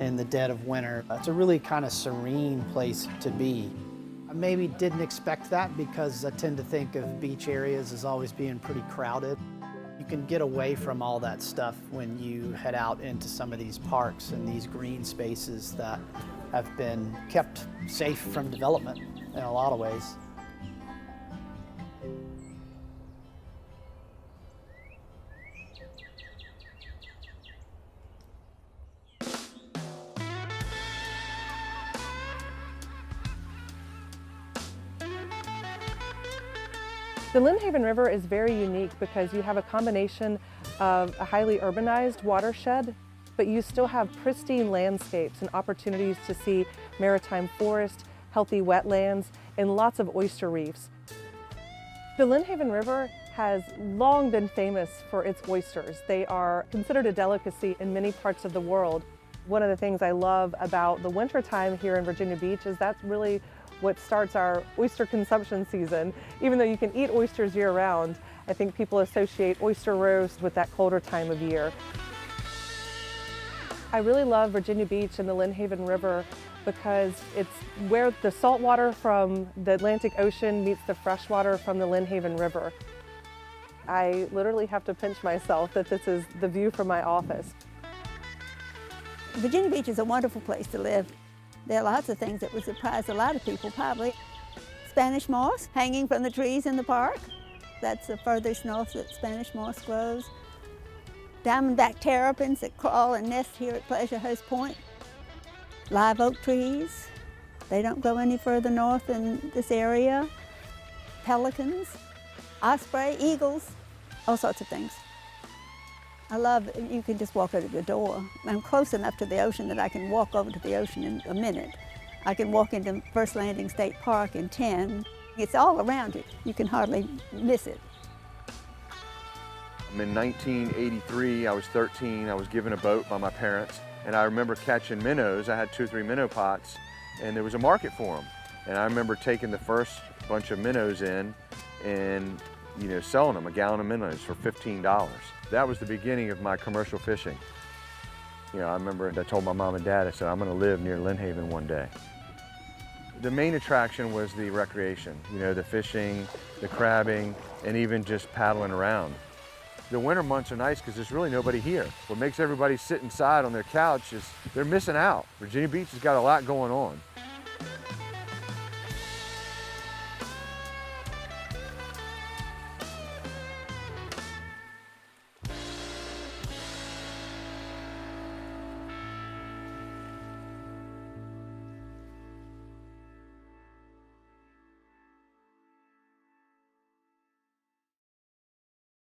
in the dead of winter. It's a really kind of serene place to be. I maybe didn't expect that because I tend to think of beach areas as always being pretty crowded. You can get away from all that stuff when you head out into some of these parks and these green spaces that have been kept safe from development in a lot of ways. The Lynnhaven River is very unique because you have a combination of a highly urbanized watershed, but you still have pristine landscapes and opportunities to see maritime forest, healthy wetlands, and lots of oyster reefs. The Lynnhaven River has long been famous for its oysters. They are considered a delicacy in many parts of the world. One of the things I love about the wintertime here in Virginia Beach is that's really what starts our oyster consumption season. Even though you can eat oysters year-round, I think people associate oyster roast with that colder time of year. I really love Virginia Beach and the Lynnhaven River because it's where the salt water from the Atlantic Ocean meets the fresh water from the Lynnhaven River. I literally have to pinch myself that this is the view from my office. Virginia Beach is a wonderful place to live. There are lots of things that would surprise a lot of people, probably. Spanish moss hanging from the trees in the park. That's the furthest north that Spanish moss grows. Diamondback terrapins that crawl and nest here at Pleasure Host Point. Live oak trees. They don't grow any further north in this area. Pelicans, osprey, eagles, all sorts of things. I love, you can just walk out of the door. I'm close enough to the ocean that I can walk over to the ocean in a minute. I can walk into First Landing State Park in 10. It's all around you. You can hardly miss it. In 1983, I was 13. I was given a boat by my parents, and I remember catching minnows. I had 2 or 3 minnow pots, and there was a market for them. And I remember taking the first bunch of minnows in and selling them, a gallon of minnows for $15. That was the beginning of my commercial fishing. I remember I told my mom and dad, I said, I'm gonna live near Lynnhaven one day. The main attraction was the recreation, the fishing, the crabbing, and even just paddling around. The winter months are nice because there's really nobody here. What makes everybody sit inside on their couch is they're missing out. Virginia Beach has got a lot going on.